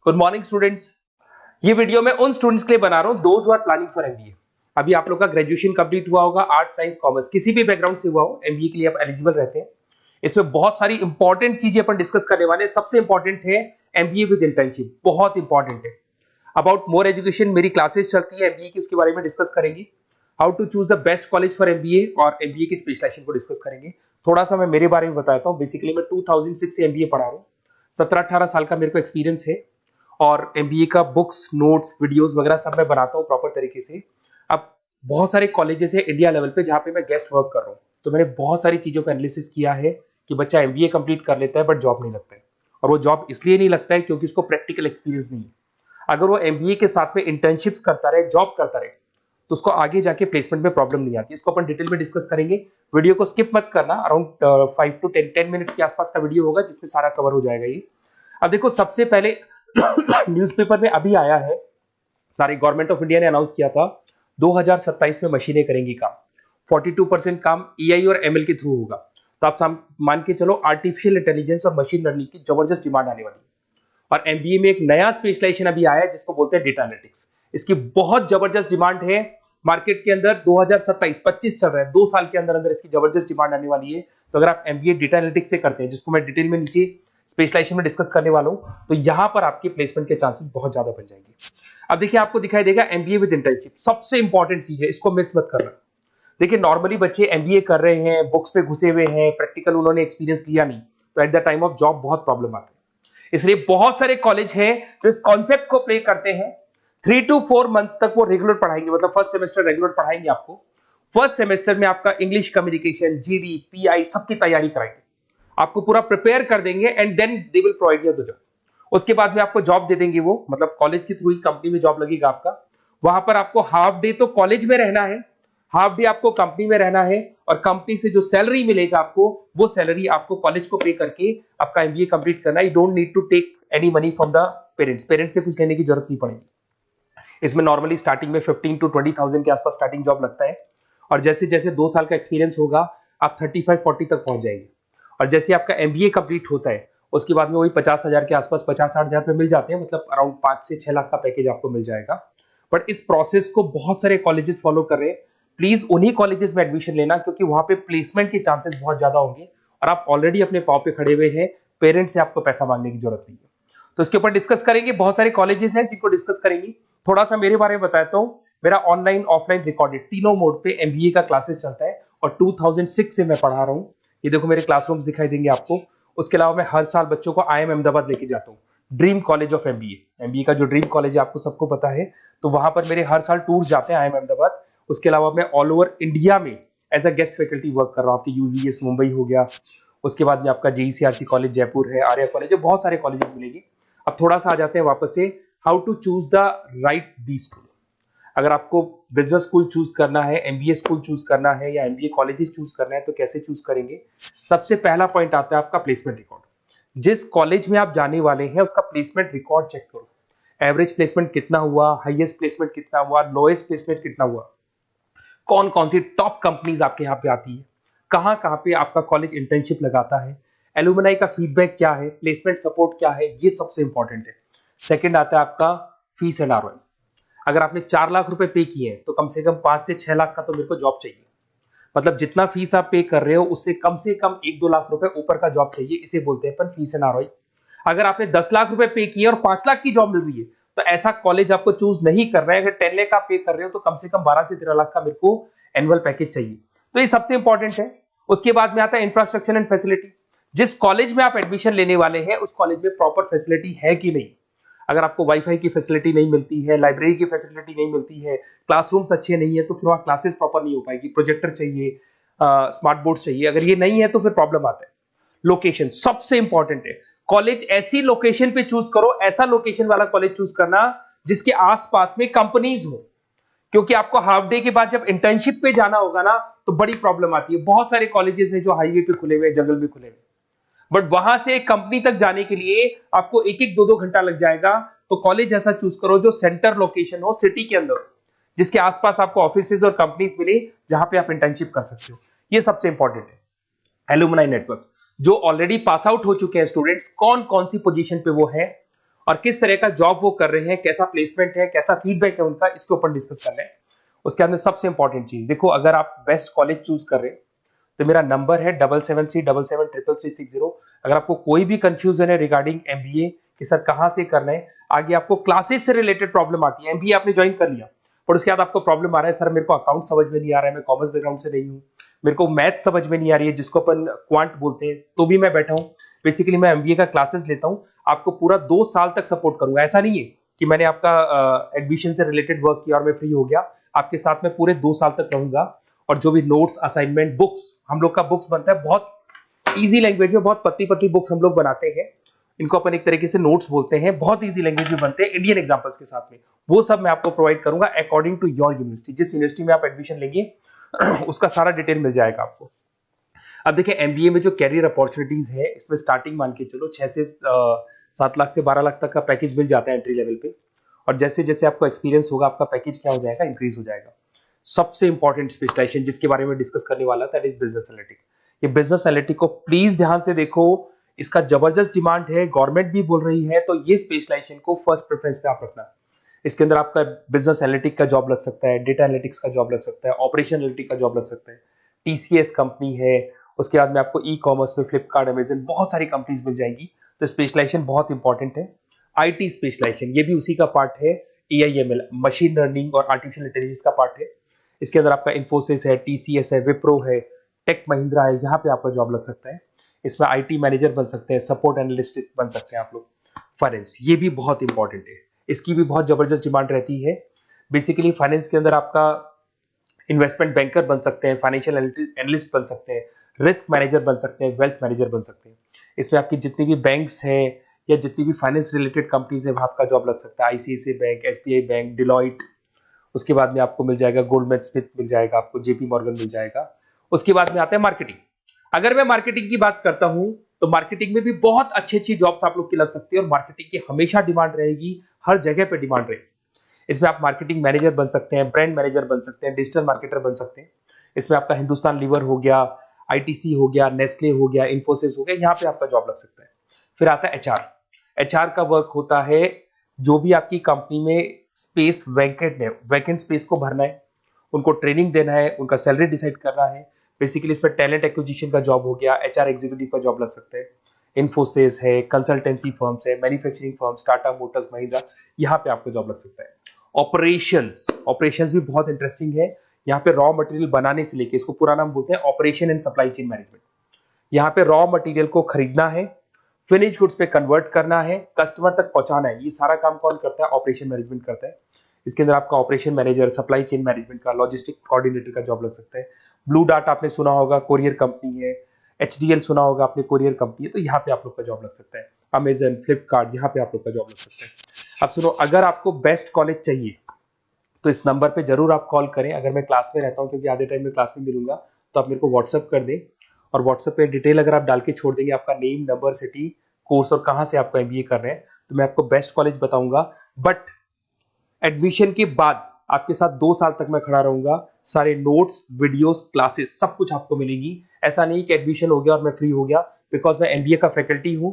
Good morning students. ये video मैं उन स्टूडेंट्स के लिए बना रहा हूं those who are planning for MBA. अभी आप लोग का ग्रेजुएशन कंप्लीट हुआ होगा, आर्ट साइंस कॉमर्स किसी भी बैकग्राउंड से हुआ हो, एमबीए के लिए आप एलिजिबल रहते हैं। इसमें बहुत सारी इंपॉर्टेंट चीजें अपन डिस्कस करने वाले हैं। सबसे इंपॉर्टेंट है एमबीए विद इंटर्नशिप, बहुत इंपॉर्टेंट है। अबाउट मोर एजुकेशन मेरी क्लासेस चलती है एमबीए की, उसके बारे में डिस्कस करेंगे। How to choose the best college for MBA और एमबीए की स्पेशलाइजेशन को डिस्कस करेंगे। थोड़ा सा मैं मेरे बारे में बताता हूँ। बेसिकली मैं 2006 से एमबीए पढ़ा रहा हूँ। 17-18 साल का मेरे को एक्सपीरियंस है और एमबीए का बुक्स, नोट्स, वीडियोस वगैरह सब मैं बनाता हूँ प्रॉपर तरीके से। अब बहुत सारे कॉलेजेस है इंडिया लेवल पे जहाँ पे मैं गेस्ट वर्क कर रहा हूँ, तो मैंने बहुत सारी चीजों का एनालिसिस किया है कि बच्चा एमबीए कंप्लीट कर लेता है बट जॉब नहीं लगता है। और वो जॉब इसलिए नहीं लगता है क्योंकि उसको प्रैक्टिकल एक्सपीरियंस नहीं है। अगर वो एमबीए के साथ में इंटर्नशिप्स करता रहे, जॉब करता रहे, तो उसको आगे जाके प्लेसमेंट में प्रॉब्लम नहीं आती। इसको अपन डिटेल में डिस्कस करेंगे। वीडियो को स्किप मत करना। अराउंड 5 to 10 मिनट्स के आसपास का वीडियो होगा जिसमें सारा कवर हो जाएगा ये। अब देखो, सबसे पहले न्यूज़पेपर में अभी आया है, सारे गवर्नमेंट ऑफ इंडिया ने अनाउंस किया था 2027 में मशीनें करेंगी काम। 42% काम एआई और एमएल के थ्रू होगा। तो आप मान के चलो आर्टिफिशियल इंटेलिजेंस और मशीन लर्निंग की जबरदस्त डिमांड आने वाली है। और एमबीए में एक नया स्पेशलाइजेशन अभी आया है जिसको बोलते हैं डेटा एनालिटिक्स। इसकी बहुत जबरदस्त डिमांड है मार्केट के अंदर। 2027-25 चल रहा है, 2 साल के अंदर अंदर इसकी जबरदस्त डिमांड आने वाली है। तो अगर आप एमबीए डेटा एनालिटिक्स से करते हैं, जिसको मैं डिटेल में नीचे स्पेशलाइजेशन में डिस्कस करने वाला हूं, तो यहां पर आपके प्लेसमेंट के चांसेस बहुत ज्यादा बन जाएंगे। अब देखिए, आपको दिखाई देगा एमबीए विद इंटर्नशिप, सबसे इंपॉर्टेंट चीज है, इसको मिस मत करना। देखिए, नॉर्मली बच्चे एमबीए कर रहे हैं, बुक्स पे घुसे हुए हैं, प्रैक्टिकल उन्होंने एक्सपीरियंस लिया नहीं, तो at the time of job बहुत प्रॉब्लम आती है। इसलिए बहुत सारे कॉलेज हैं जो इस कॉन्सेप्ट को प्ले करते हैं। 3 to 4 मंथ्स तक वो रेगुलर पढ़ाएंगे, मतलब फर्स्ट सेमेस्टर रेगुलर पढ़ाएंगे आपको। फर्स्ट सेमेस्टर में आपका इंग्लिश कम्युनिकेशन, जीडी, पीआई सबकी तैयारी कराएंगे, आपको पूरा प्रिपेयर कर देंगे and then they will provide you the job. उसके बाद में आपको जॉब दे देंगे वो, मतलब कॉलेज के थ्रू ही कंपनी में जॉब लगेगा आपका। वहां पर आपको हाफ डे तो कॉलेज में रहना है, हाफ डे आपको कंपनी में रहना है, और कंपनी से जो सैलरी मिलेगा आपको, वो सैलरी आपको कॉलेज को पे करके आपका एमबीए कंप्लीट करना है। You don't need to take any money from the parents से कुछ लेने की जरूरत नहीं पड़ेगी। इसमें नॉर्मली स्टार्टिंग में 15 to 20,000 के आसपास स्टार्टिंग जॉब लगता है, और जैसे जैसे 2 साल का एक्सपीरियंस होगा आप 35-40 तक पहुंच जाएंगे। और जैसे आपका एमबीए कंप्लीट होता है उसके बाद में वही 50,000 के आसपास, 50-60 हजार पे मिल जाते हैं, मतलब अराउंड 5 से 6 लाख का पैकेज आपको मिल जाएगा। बट इस प्रोसेस को बहुत सारे कॉलेजेस फॉलो कर रहे हैं। प्लीज उन्हीं कॉलेजेस में एडमिशन लेना, क्योंकि वहां पे प्लेसमेंट के चांसेस बहुत ज्यादा होंगे और आप ऑलरेडी अपने पांव पे खड़े हुए हैं, पेरेंट्स से आपको पैसा मांगने की जरूरत नहीं है। तो इसके ऊपर डिस्कस करेंगे। बहुत सारे कॉलेजेस हैं जिनको डिस्कस करेंगे। थोड़ा सा मेरे बारे में बताता हूँ। मेरा ऑनलाइन, ऑफलाइन, रिकॉर्डेड तीनों मोड पे एमबीए का क्लासेस चलता है और 2006 से मैं पढ़ा रहा हूँ। ये देखो, मेरे क्लासरूम्स दिखाई देंगे आपको। उसके अलावा मैं हर साल बच्चों को आईएम अहमदाबाद लेके जाता हूँ, dream college of MBA. MBA का जो ड्रीम कॉलेज है आपको सबको पता है, तो वहां पर मेरे हर साल टूर जाते हैं आईएम अहमदाबाद। उसके अलावा मैं ऑल ओवर इंडिया में as a guest faculty work कर रहा हूँ। आपकी यूवीएस मुंबई हो गया, उसके बाद में आपका जेईसीआरसी कॉलेज जयपुर है, आर्या कॉलेज है, बहुत सारे कॉलेजेस मिलेंगे। अब थोड़ा सा आ जाते हैं वापस से, how to choose the right B school. अगर आपको बिजनेस स्कूल चूज करना है, एमबीए स्कूल चूज करना है, या एमबीए कॉलेजेस चूज करना है, तो कैसे चूज करेंगे? सबसे पहला पॉइंट आता है आपका प्लेसमेंट रिकॉर्ड। जिस कॉलेज में आप जाने वाले हैं उसका प्लेसमेंट रिकॉर्ड चेक करो। एवरेज प्लेसमेंट कितना हुआ, हाईएस्ट प्लेसमेंट कितना हुआ, लोएस्ट प्लेसमेंट कितना हुआ, कौन कौन सी टॉप कंपनीज आपके यहाँ पे आती है, कहाँ कहाँ पे आपका कॉलेज इंटर्नशिप लगाता है, एलुमनाई का फीडबैक क्या है, प्लेसमेंट सपोर्ट क्या है, ये सबसे इंपॉर्टेंट है। सेकंड आता है आपका फीस एंड आरओआई। अगर आपने 4 लाख रुपए पे किए हैं तो कम से कम 5 से 6 लाख का तो मेरे को जॉब चाहिए। मतलब जितना फीस आप पे कर रहे हो उससे कम 1-2 लाख रुपए ऊपर का जॉब चाहिए, इसे बोलते हैं अपन फीस एंड आरओआई। अगर आपने 10 लाख रुपए पे किए और 5 लाख की जॉब मिल रही है तो ऐसा कॉलेज आपको चूज नहीं कर रहा है। अगर 10 लाख आप पे कर रहे हो तो कम से कम 12 से 13 लाख का मेरे को एनुअल पैकेज चाहिए। तो ये सबसे इंपॉर्टेंट है। उसके बाद में आता है इंफ्रास्ट्रक्चर एंड फैसिलिटी। जिस कॉलेज में आप एडमिशन लेने वाले हैं उस कॉलेज में प्रॉपर फैसिलिटी है कि नहीं। अगर आपको वाईफाई की फैसिलिटी नहीं मिलती है, लाइब्रेरी की फैसिलिटी नहीं मिलती है, क्लासरूम्स अच्छे नहीं है, तो फिर वहां क्लासेस प्रॉपर नहीं हो पाएगी। प्रोजेक्टर चाहिए, स्मार्ट बोर्ड चाहिए। अगर ये नहीं है तो फिर प्रॉब्लम आता है। लोकेशन सबसे इंपॉर्टेंट है। कॉलेज ऐसी लोकेशन पे चूज करो, ऐसा लोकेशन वाला कॉलेज चूज करना जिसके आसपास में कंपनीज हो, क्योंकि आपको हाफ डे के बाद जब इंटर्नशिप पे जाना होगा ना तो बड़ी प्रॉब्लम आती है। बहुत सारे कॉलेजेस हैं जो हाईवे पे खुले हुए, जंगल में खुले हुए, बट वहां से कंपनी तक जाने के लिए आपको 1-2 घंटा लग जाएगा। तो कॉलेज ऐसा चूज करो जो सेंटर लोकेशन हो, सिटी के अंदर, जिसके आसपास आपको ऑफिसेज और कंपनीज मिले जहां पे आप इंटर्नशिप कर सकते हो। ये सबसे इंपॉर्टेंट है। एलुमनाई नेटवर्क, जो ऑलरेडी पास आउट हो चुके हैं स्टूडेंट्स, कौन कौन सी पोजीशन पे वो है और किस तरह का जॉब वो कर रहे हैं, कैसा प्लेसमेंट है, कैसा फीडबैक है उनका, इसके ऊपर डिस्कस कर रहे हैं। उसके अंदर सबसे इंपॉर्टेंट चीज देखो, अगर आप बेस्ट कॉलेज चूज कर रहे हैं तो मेरा नंबर है 7737733360। अगर आपको कोई भी कंफ्यूजन है रिगार्डिंग एमबीए कि सर कहां से करना है, आगे आपको क्लासेस से रिलेटेड प्रॉब्लम आती है, एमबीए आपने ज्वाइन कर लिया पर उसके बाद आपको प्रॉब्लम आ रहा है सर मेरे को अकाउंट समझ में नहीं आ रहा है, मैं कॉमर्स बैकग्राउंड से नहीं हूँ, मेरे को मैथ समझ में नहीं आ रही है जिसको अपन क्वांट बोलते हैं, तो भी मैं बैठा हूँ। बेसिकली मैं एमबीए का क्लासेस लेता हूँ, आपको पूरा 2 साल तक सपोर्ट करूंगा। ऐसा नहीं है कि मैंने आपका एडमिशन से रिलेटेड वर्क किया और मैं फ्री हो गया, आपके साथ में पूरे 2 साल तक रहूंगा। और जो भी नोट्स, असाइनमेंट, बुक्स, हम लोग का बुक्स बनता है बहुत इजी लैंग्वेज में, बहुत पतली पतली बुक्स हम लोग बनाते हैं, इनको अपन एक तरीके से नोट्स बोलते हैं, बहुत इजी लैंग्वेज में बनते हैं इंडियन एग्जांपल्स के साथ में। वो सब मैं आपको प्रोवाइड करूंगा अकॉर्डिंग टू योर यूनिवर्सिटी, जिस यूनिवर्सिटी में आप एडमिशन लेंगे उसका सारा डिटेल मिल जाएगा आपको। अब देखिए एमबीए में जो कैरियर अपॉर्चुनिटीज है, इसमें स्टार्टिंग मान के चलो 6 से 7 लाख से 12 लाख तक का पैकेज मिल जाता है एंट्री लेवल पे, और जैसे जैसे आपको एक्सपीरियंस होगा आपका पैकेज क्या हो जाएगा, इंक्रीज हो जाएगा। सबसे इंपॉर्टेंट स्पेशलाइजेशन जिसके बारे में डिस्कस करने वाला था, दैट इज बिजनेस एनालिटिक। ये बिजनेस एनालिटिक को प्लीज ध्यान से देखो, इसका जबरदस्त डिमांड है, गवर्नमेंट भी बोल रही है, तो ये स्पेशलाइजेशन को फर्स्ट प्रेफरेंस पे आप रखना। इसके अंदर आपका बिजनेस एनालिटिक का जॉब लग सकता है, डेटा एनालिटिक्स का जॉब लग सकता है, ऑपरेशन एनालिटिक का जॉब लग सकता है, टीसीएस कंपनी है, उसके बाद में आपको ई कॉमर्स में फ्लिपकार्ट, अमेजन, बहुत सारी कंपनीज मिल जाएंगी। तो स्पेशलाइजेशन बहुत इंपॉर्टेंट है। आईटी स्पेशलाइजेशन ये भी उसी का पार्ट है, एआईएमएल, मशीन लर्निंग और आर्टिफिशियल इंटेलिजेंस का पार्ट है। इसके अंदर आपका इन्फोसिस है, टीसीएस है, विप्रो है, टेक महिंद्रा है, यहाँ पे आपका जॉब लग सकता है। इसमें आईटी मैनेजर बन सकते हैं, सपोर्ट एनालिस्ट बन सकते हैं आप लोग। फाइनेंस ये भी बहुत इंपॉर्टेंट है, इसकी भी बहुत जबरदस्त डिमांड रहती है। बेसिकली फाइनेंस के अंदर आपका इन्वेस्टमेंट बैंकर बन सकते हैं, फाइनेंशियल एनालिस्ट बन सकते हैं, रिस्क मैनेजर बन सकते हैं, वेल्थ मैनेजर बन सकते हैं। इसमें आपकी जितनी भी बैंक्स हैं या जितनी भी फाइनेंस रिलेटेड कंपनीज है वहां आपका जॉब लग सकता है, ICICI bank, SBI bank, Deloitte, उसके बाद में आपको मिल जाएगा गोल्डमैन स्मिथ मिल जाएगा, आपको जेपी मॉर्गन मिल जाएगा। उसके बाद में आता है मार्केटिंग। अगर मैं मार्केटिंग की बात करता हूं तो मार्केटिंग में भी बहुत अच्छी अच्छी जॉब्स आप लोग की लग सकती है, और मार्केटिंग की हमेशा डिमांड रहेगी, हर जगह पे डिमांड रहेगी। इसमें आप मार्केटिंग मैनेजर बन सकते हैं, ब्रांड मैनेजर बन सकते हैं, डिजिटल मार्केटर बन सकते हैं। इसमें आपका हिंदुस्तान लीवर हो गया, आईटीसी हो गया, नेस्ले हो गया, इन्फोसिस हो गया, यहाँ पे आपका जॉब लग सकता है। फिर आता है एचआर। एचआर का वर्क होता है जो भी आपकी कंपनी में स्पेस वैकेंट है, वैकेंट स्पेस को भरना है, उनको ट्रेनिंग देना है, उनका सैलरी डिसाइड करना है। बेसिकली इसमें टैलेंट एक्विजिशन का जॉब हो गया, एचआर एग्जीक्यूटिव का जॉब लग सकता है। इन्फोसिस है, कंसल्टेंसी फर्म्स है, manufacturing firms, Tata Motors, Mahindra, यहाँ पे आपको जॉब लग सकता है। ऑपरेशंस, ऑपरेशंस भी बहुत इंटरेस्टिंग है। यहाँ पे रॉ मटेरियल बनाने से लेके, इसको पूरा नाम बोलते हैं operation and supply chain management. यहाँ पे रॉ मटेरियल को खरीदना है, फिनिश गुड्स पे कन्वर्ट करना है, कस्टमर तक पहुंचाना है, ये सारा काम कौन करता है, ऑपरेशन मैनेजमेंट करता है। इसके अंदर आपका operation manager, supply chain management का, लॉजिस्टिक कोऑर्डिनेटर का जॉब लग सकता है। ब्लू डार्ट आपने सुना होगा, कोरियर कंपनी है। एचडीएल सुना होगा आपने, कोरियर कंपनी है, तो यहाँ पे आप लोग का जॉब लग सकता है। अमेजन, फ्लिपकार्ट, यहाँ पे आप लोग का जॉब लग सकता है। अब सुनो, अगर आपको बेस्ट कॉलेज चाहिए तो इस नंबर पे जरूर आप कॉल करें। अगर मैं क्लास में रहता हूँ, क्योंकि आधे टाइम में क्लास में मिलूंगा, तो आप मेरे को व्हाट्सअप कर दें, और व्हाट्सएप पे डिटेल अगर आप डाल के छोड़ देंगे, आपका नेम, नंबर, सिटी, कोर्स और कहां से आपका एमबीए कर रहे हैं, तो मैं आपको बेस्ट कॉलेज बताऊंगा। बट एडमिशन के बाद आपके साथ 2 साल तक मैं खड़ा रहूंगा, सारे नोट्स, वीडियोस, क्लासेस सब कुछ आपको मिलेंगी। ऐसा नहीं कि एडमिशन हो गया और मैं फ्री हो गया, बिकॉज मैं एमबीए का फैकल्टी हूं।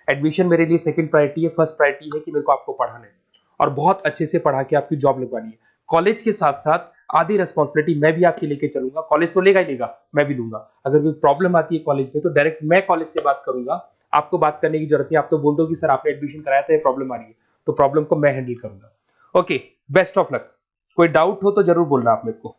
एडमिशन मेरे लिए सेकंड प्रायोरिटी है, फर्स्ट प्रायोरिटी है कि मेरे को आपको पढ़ाना है और बहुत अच्छे से पढ़ा के आपकी जॉब लगवानी है। कॉलेज के साथ साथ आधी रिस्पॉन्सिबिलिटी मैं भी आपकी लेके चलूंगा, कॉलेज तो लेगा ही लेगा, मैं भी लूंगा। अगर कोई प्रॉब्लम आती है कॉलेज में तो डायरेक्ट मैं कॉलेज से बात करूंगा, आपको बात करने की जरूरत नहीं। आप तो बोल दो कि सर आपने एडमिशन कराया था, ये प्रॉब्लम आ रही है, तो प्रॉब्लम को मैं हैंडल करूंगा। Okay, best of luck. कोई डाउट हो तो जरूर बोलना आप मेरे को।